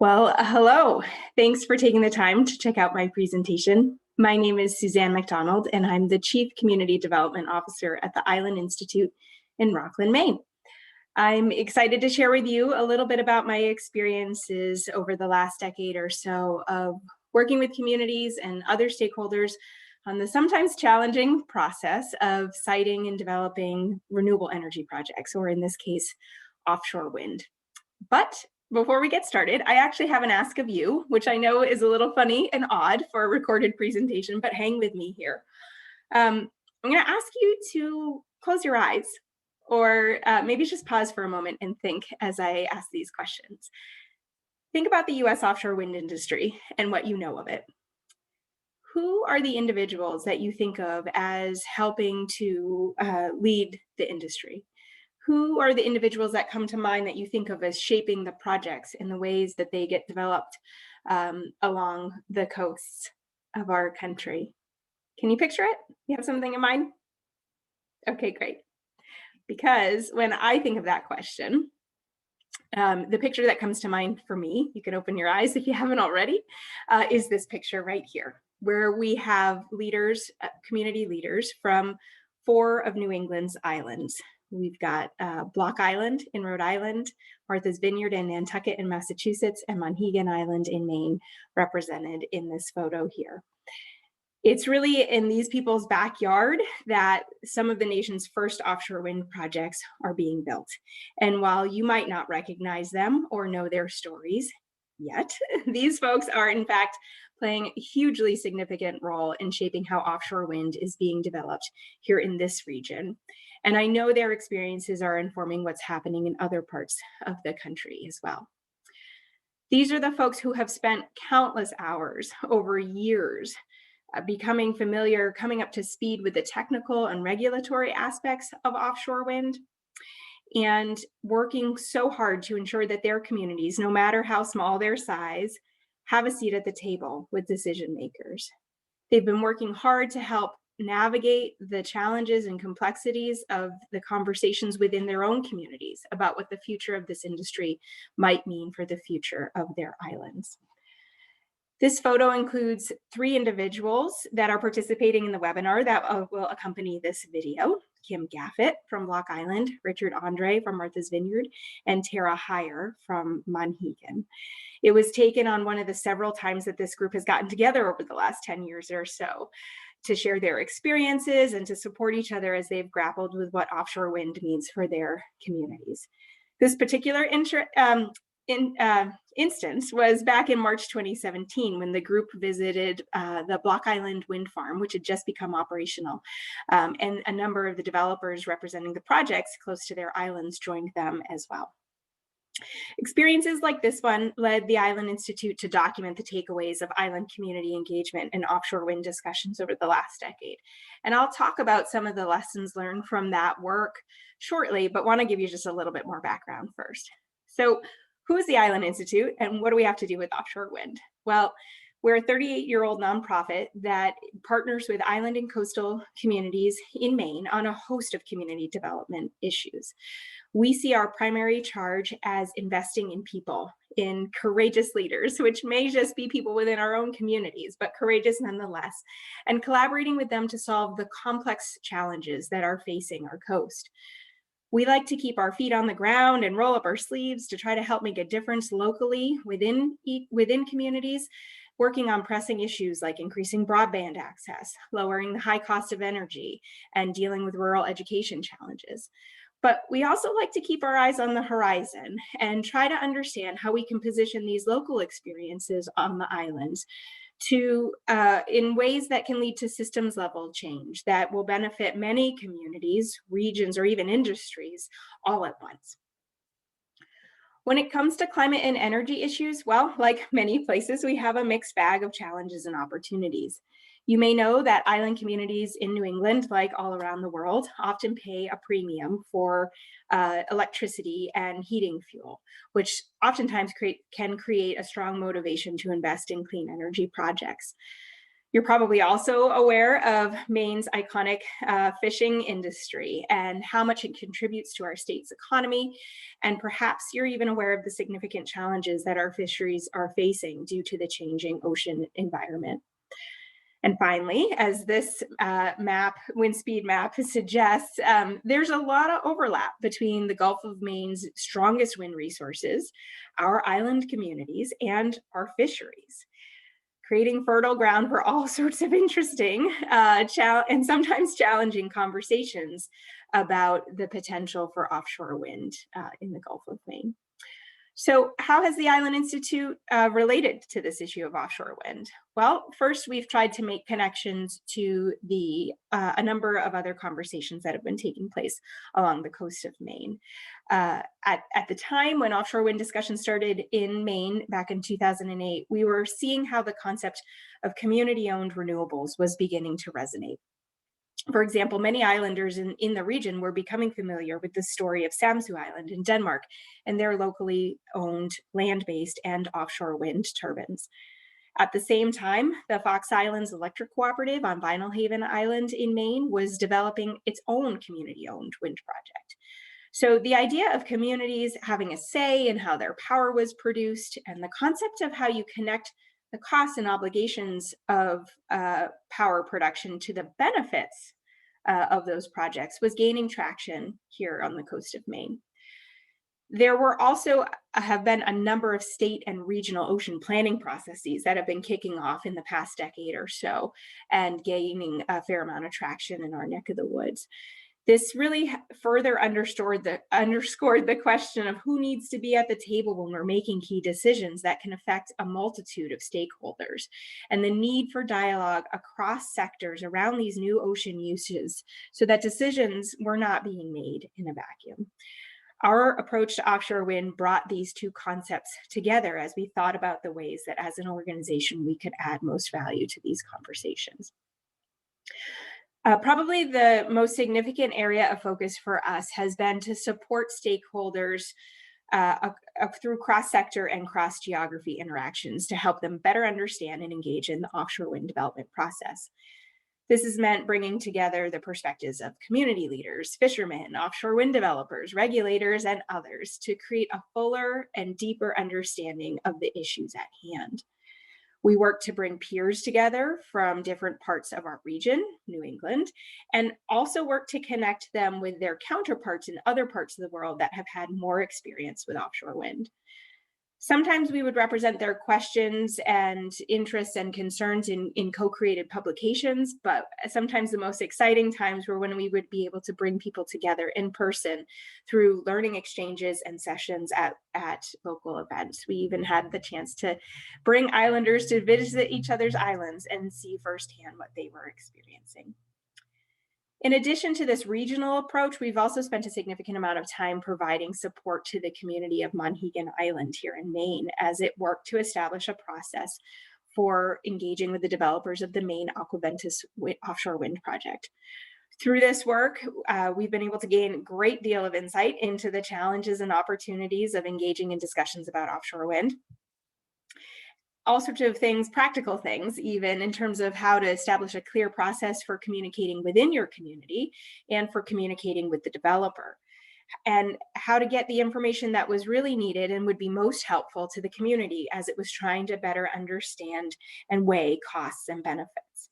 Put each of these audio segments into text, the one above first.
Hello. Thanks for taking the time to check out my presentation. My name is Suzanne MacDonald, and I'm the Chief Community Development Officer at the Island Institute in Rockland, Maine. I'm excited to share with you a little bit about my experiences over the last decade or so of working with communities and other stakeholders on the sometimes challenging process of siting and developing renewable energy projects, or in this case, offshore wind. But before we get started, I actually have an ask of you, which I know is a little funny and odd for a recorded presentation, but hang with me here. I'm going to ask you to close your eyes, or maybe just pause for a moment and think as I ask these questions. Think about the US offshore wind industry and what you know of it. Who are the individuals that you think of as helping to lead the industry? Who are the individuals that come to mind that you think of as shaping the projects in the ways that they get developed along the coasts of our country? Can you picture it? You have something in mind? Okay, great. Because when I think of that question, the picture that comes to mind for me, you can open your eyes if you haven't already, is this picture right here, where we have leaders, community leaders from 4 of New England's islands. We've got Block Island in Rhode Island, Martha's Vineyard in Nantucket in Massachusetts, and Monhegan Island in Maine represented in this photo here. It's really in these people's backyard that some of the nation's first offshore wind projects are being built. And while you might not recognize them or know their stories yet, these folks are in fact playing a hugely significant role in shaping how offshore wind is being developed here in this region. And I know their experiences are informing what's happening in other parts of the country as well. These are the folks who have spent countless hours over years becoming familiar, coming up to speed with the technical and regulatory aspects of offshore wind, and working so hard to ensure that their communities, no matter how small their size, have a seat at the table with decision makers. They've been working hard to help navigate the challenges and complexities of the conversations within their own communities about what the future of this industry might mean for the future of their islands. This photo includes 3 individuals that are participating in the webinar that will accompany this video: Kim Gaffett from Block Island, Richard Andre from Martha's Vineyard, and Tara Heyer from Monhegan. It was taken on one of the several times that this group has gotten together over the last 10 years or so to share their experiences and to support each other as they've grappled with what offshore wind means for their communities. This particular instance was back in March 2017 when the group visited the Block Island wind farm, which had just become operational. And a number of the developers representing the projects close to their islands joined them as well. Experiences like this one led the Island Institute to document the takeaways of island community engagement and offshore wind discussions over the last decade. And I'll talk about some of the lessons learned from that work shortly, but want to give you just a little bit more background first. So, who is the Island Institute and what do we have to do with offshore wind? Well, we're a 38-year-old nonprofit that partners with island and coastal communities in Maine on a host of community development issues. We see our primary charge as investing in people, in courageous leaders, which may just be people within our own communities, but courageous nonetheless, and collaborating with them to solve the complex challenges that are facing our coast. We like to keep our feet on the ground and roll up our sleeves to try to help make a difference locally within communities, working on pressing issues like increasing broadband access, lowering the high cost of energy, and dealing with rural education challenges. But we also like to keep our eyes on the horizon and try to understand how we can position these local experiences on the islands in ways that can lead to systems level change that will benefit many communities, regions, or even industries all at once. When it comes to climate and energy issues, well, like many places, we have a mixed bag of challenges and opportunities. You may know that island communities in New England, like all around the world, often pay a premium for electricity and heating fuel, which oftentimes can create a strong motivation to invest in clean energy projects. You're probably also aware of Maine's iconic fishing industry and how much it contributes to our state's economy. And perhaps you're even aware of the significant challenges that our fisheries are facing due to the changing ocean environment. And finally, as this wind speed map suggests, there's a lot of overlap between the Gulf of Maine's strongest wind resources, our island communities, and our fisheries, creating fertile ground for all sorts of interesting and sometimes challenging conversations about the potential for offshore wind in the Gulf of Maine. So how has the Island Institute related to this issue of offshore wind? Well, first, we've tried to make connections to a number of other conversations that have been taking place along the coast of Maine. At the time when offshore wind discussion started in Maine back in 2008, we were seeing how the concept of community-owned renewables was beginning to resonate. For example, many islanders in the region were becoming familiar with the story of Samsø Island in Denmark and their locally owned land-based and offshore wind turbines. At the same time, the Fox Islands Electric Cooperative on Vinyl Haven Island in Maine was developing its own community-owned wind project. So the idea of communities having a say in how their power was produced and the concept of how you connect the costs and obligations of power production to the benefits of those projects was gaining traction here on the coast of Maine. There were also have been a number of state and regional ocean planning processes that have been kicking off in the past decade or so and gaining a fair amount of traction in our neck of the woods. This really further underscored the question of who needs to be at the table when we're making key decisions that can affect a multitude of stakeholders, and the need for dialogue across sectors around these new ocean uses so that decisions were not being made in a vacuum. Our approach to offshore wind brought these two concepts together as we thought about the ways that as an organization we could add most value to these conversations. Probably the most significant area of focus for us has been to support stakeholders through cross-sector and cross-geography interactions to help them better understand and engage in the offshore wind development process. This has meant bringing together the perspectives of community leaders, fishermen, offshore wind developers, regulators, and others to create a fuller and deeper understanding of the issues at hand. We work to bring peers together from different parts of our region, New England, and also work to connect them with their counterparts in other parts of the world that have had more experience with offshore wind. Sometimes we would represent their questions and interests and concerns in co-created publications, but sometimes the most exciting times were when we would be able to bring people together in person through learning exchanges and sessions at local events. We even had the chance to bring islanders to visit each other's islands and see firsthand what they were experiencing. In addition to this regional approach, we've also spent a significant amount of time providing support to the community of Monhegan Island here in Maine as it worked to establish a process for engaging with the developers of the Maine Aquaventus offshore wind project. Through this work, we've been able to gain a great deal of insight into the challenges and opportunities of engaging in discussions about offshore wind. All sorts of things, practical things, even in terms of how to establish a clear process for communicating within your community and for communicating with the developer, and how to get the information that was really needed and would be most helpful to the community as it was trying to better understand and weigh costs and benefits.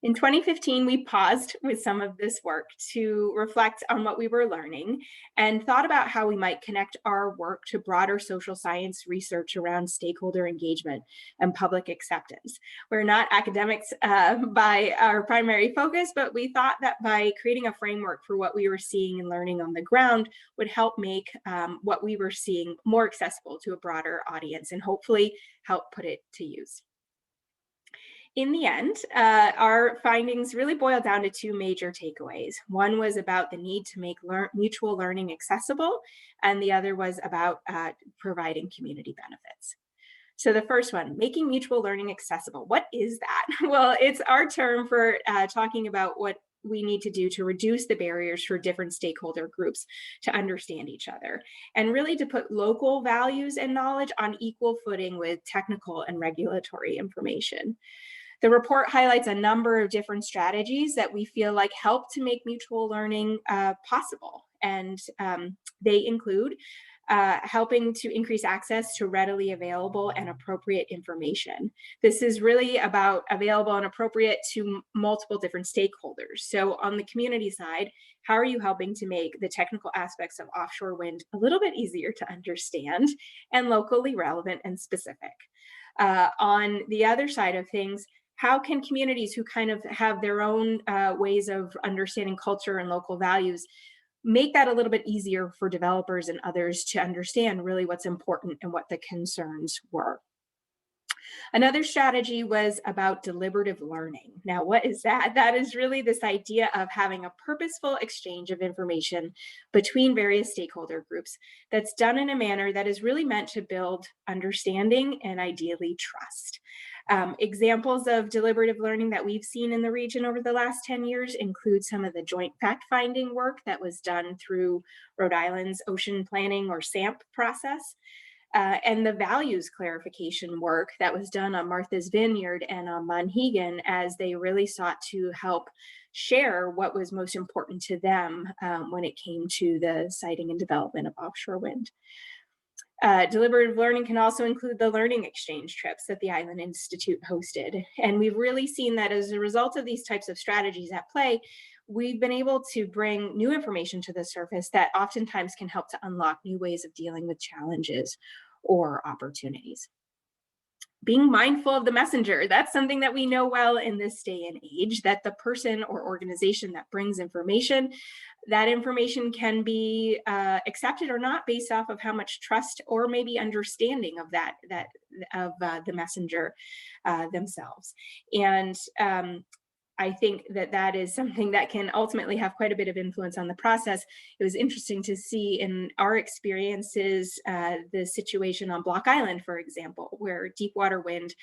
In 2015, we paused with some of this work to reflect on what we were learning and thought about how we might connect our work to broader social science research around stakeholder engagement and public acceptance. We're not academics by our primary focus, but we thought that by creating a framework for what we were seeing and learning on the ground would help make what we were seeing more accessible to a broader audience and hopefully help put it to use. In the end, our findings really boiled down to two major takeaways. One was about the need to make mutual learning accessible, and the other was about providing community benefits. So the first one, making mutual learning accessible. What is that? Well, it's our term for talking about what we need to do to reduce the barriers for different stakeholder groups to understand each other, and really to put local values and knowledge on equal footing with technical and regulatory information. The report highlights a number of different strategies that we feel like help to make mutual learning possible. And they include helping to increase access to readily available and appropriate information. This is really about available and appropriate to multiple different stakeholders. So on the community side, how are you helping to make the technical aspects of offshore wind a little bit easier to understand and locally relevant and specific? On the other side of things, how can communities who kind of have their own ways of understanding culture and local values make that a little bit easier for developers and others to understand really what's important and what the concerns were? Another strategy was about deliberative learning. Now, what is that? That is really this idea of having a purposeful exchange of information between various stakeholder groups that's done in a manner that is really meant to build understanding and ideally trust. Examples of deliberative learning that we've seen in the region over the last 10 years include some of the joint fact-finding work that was done through Rhode Island's ocean planning or SAMP process, and the values clarification work that was done on Martha's Vineyard and on Monhegan, as they really sought to help share what was most important to them when it came to the siting and development of offshore wind. Deliberative learning can also include the learning exchange trips that the Island Institute hosted. And we've really seen that as a result of these types of strategies at play, we've been able to bring new information to the surface that oftentimes can help to unlock new ways of dealing with challenges or opportunities. Being mindful of the messenger, that's something that we know well in this day and age, that the person or organization that brings information, that information can be accepted or not based off of how much trust or maybe understanding of the messenger themselves. And I think that that is something that can ultimately have quite a bit of influence on the process. It was interesting to see in our experiences the situation on Block Island, for example, where Deepwater Wind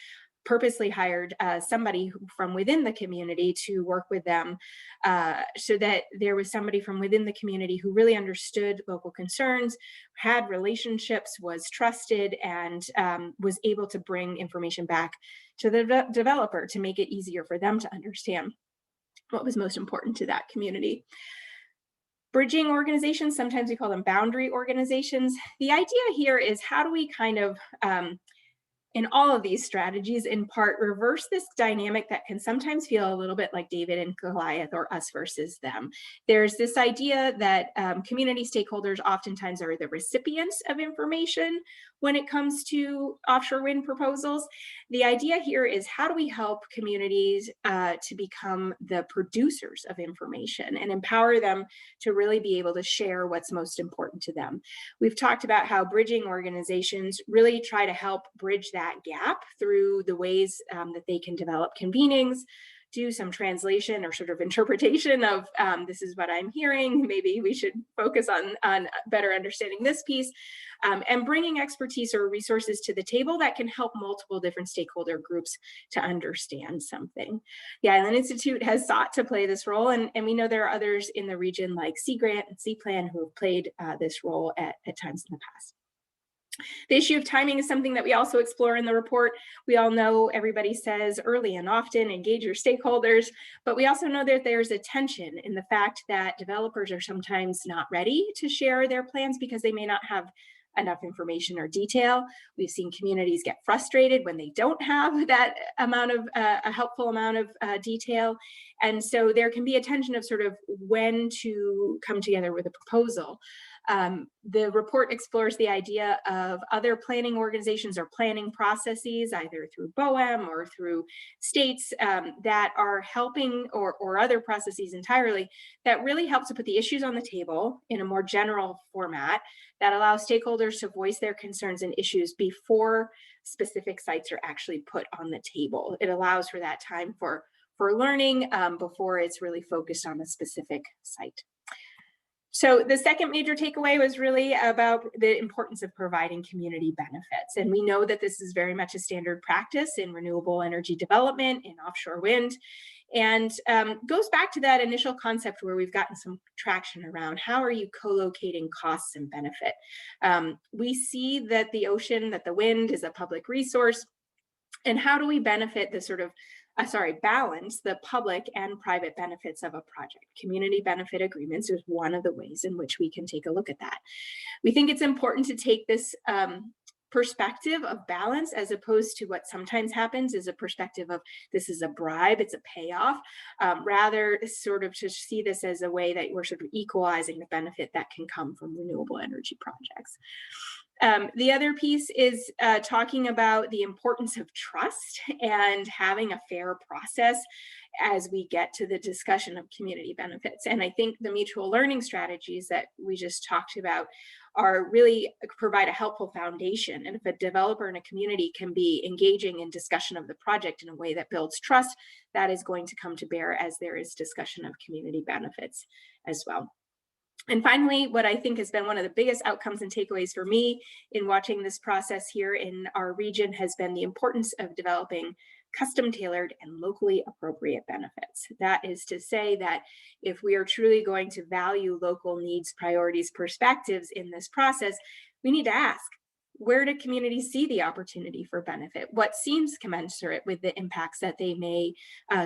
purposely hired somebody from within the community to work with them, so that there was somebody from within the community who really understood local concerns, had relationships, was trusted, and was able to bring information back to the developer to make it easier for them to understand what was most important to that community. Bridging organizations, sometimes we call them boundary organizations. The idea here is, how do we kind of in all of these strategies, in part, reverse this dynamic that can sometimes feel a little bit like David and Goliath or us versus them. There's this idea that community stakeholders oftentimes are the recipients of information when it comes to offshore wind proposals. The idea here is, how do we help communities to become the producers of information and empower them to really be able to share what's most important to them? We've talked about how bridging organizations really try to help bridge that gap through the ways that they can develop convenings, do some translation or sort of interpretation of this is what I'm hearing, maybe we should focus on better understanding this piece, and bringing expertise or resources to the table that can help multiple different stakeholder groups to understand something. The Island Institute has sought to play this role, and we know there are others in the region like Sea Grant and Sea Plan who have played this role at times in the past. The issue of timing is something that we also explore in the report. We all know everybody says early and often, engage your stakeholders, but we also know that there's a tension in the fact that developers are sometimes not ready to share their plans because they may not have enough information or detail. We've seen communities get frustrated when they don't have that amount of a helpful amount of detail. And so there can be a tension of sort of when to come together with a proposal. The report explores the idea of other planning organizations or planning processes, either through BOEM or through states, that are helping, or other processes entirely, that really help to put the issues on the table in a more general format that allows stakeholders to voice their concerns and issues before specific sites are actually put on the table. It allows for that time for learning before it's really focused on a specific site. So the second major takeaway was really about the importance of providing community benefits. And we know that this is very much a standard practice in renewable energy development, in offshore wind. And goes back to that initial concept where we've gotten some traction around how are you co-locating costs and benefit. We see that the ocean, that the wind is a public resource, and how do we benefit the sort of balance the public and private benefits of a project. Community benefit agreements is one of the ways in which we can take a look at that. We think it's important to take this perspective of balance, as opposed to what sometimes happens is a perspective of this is a bribe, it's a payoff, rather sort of to see this as a way that we're sort of equalizing the benefit that can come from renewable energy projects. The other piece is talking about the importance of trust and having a fair process as we get to the discussion of community benefits. And I think the mutual learning strategies that we just talked about are really provide a helpful foundation. And if a developer and a community can be engaging in discussion of the project in a way that builds trust, that is going to come to bear as there is discussion of community benefits as well. And finally, what I think has been one of the biggest outcomes and takeaways for me in watching this process here in our region has been the importance of developing custom tailored and locally appropriate benefits. That is to say that if we are truly going to value local needs, priorities, perspectives in this process, we need to ask, where do communities see the opportunity for benefit? What seems commensurate with the impacts that they may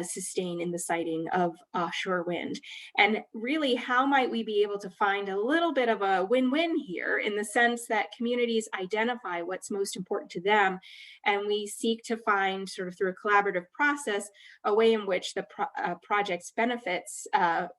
sustain in the siting of offshore wind? And really, how might we be able to find a little bit of a win-win here, in the sense that communities identify what's most important to them, and we seek to find, sort of through a collaborative process, a way in which the project's benefits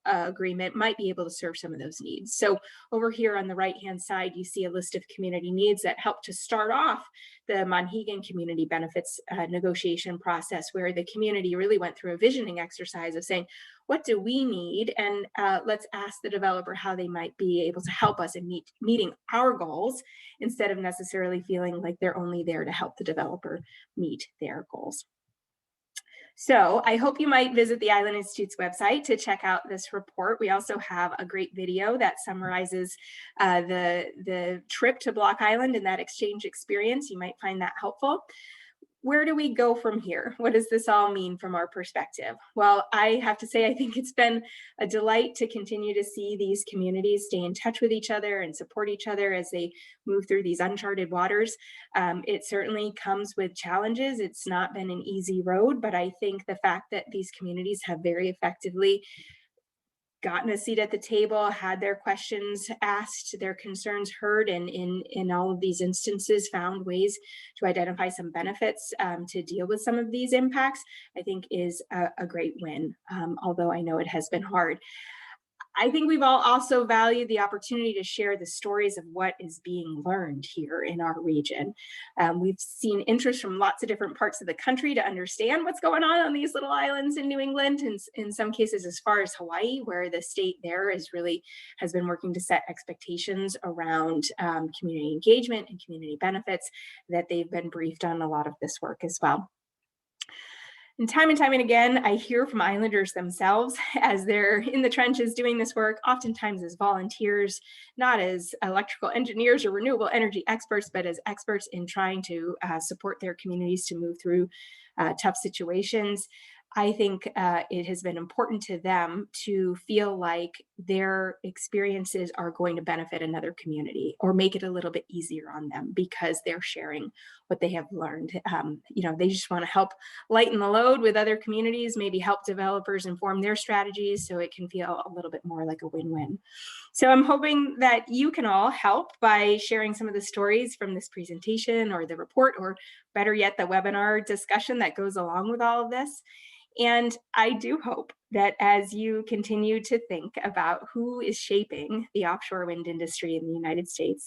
agreement might be able to serve some of those needs. So over here on the right-hand side, you see a list of community needs that help to start off the Monhegan community benefits negotiation process, where the community really went through a visioning exercise of saying, what do we need? And let's ask the developer how they might be able to help us in meeting our goals, instead of necessarily feeling like they're only there to help the developer meet their goals. So I hope you might visit the Island Institute's website to check out this report. We also have a great video that summarizes the trip to Block Island and that exchange experience. You might find that helpful. Where do we go from here? What does this all mean from our perspective? Well, I have to say, I think it's been a delight to continue to see these communities stay in touch with each other and support each other as they move through these uncharted waters. It certainly comes with challenges. It's not been an easy road, but I think the fact that these communities have very effectively gotten a seat at the table, had their questions asked, their concerns heard, and in all of these instances found ways to identify some benefits to deal with some of these impacts, I think is a great win, although I know it has been hard. I think we've all also valued the opportunity to share the stories of what is being learned here in our region. We've seen interest from lots of different parts of the country to understand what's going on these little islands in New England, and in some cases as far as Hawaii, where the state there has been working to set expectations around community engagement and community benefits, that they've been briefed on a lot of this work as well. And time and again, I hear from islanders themselves as they're in the trenches doing this work, oftentimes as volunteers, not as electrical engineers or renewable energy experts, but as experts in trying to support their communities to move through tough situations. I think it has been important to them to feel like their experiences are going to benefit another community or make it a little bit easier on them because they're sharing what they have learned. They just want to help lighten the load with other communities, maybe help developers inform their strategies so it can feel a little bit more like a win-win. So I'm hoping that you can all help by sharing some of the stories from this presentation or the report, or better yet, the webinar discussion that goes along with all of this. And I do hope that as you continue to think about who is shaping the offshore wind industry in the United States,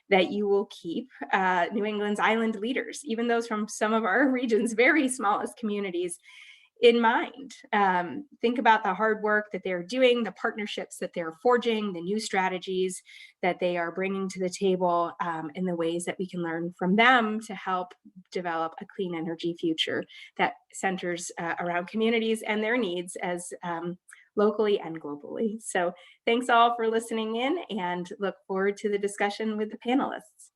that you will keep New England's island leaders, even those from some of our region's very smallest communities, in mind. Think about the hard work that they're doing, the partnerships that they're forging, the new strategies that they are bringing to the table, and the ways that we can learn from them to help develop a clean energy future that centers around communities and their needs as locally and globally. So thanks all for listening in, and look forward to the discussion with the panelists.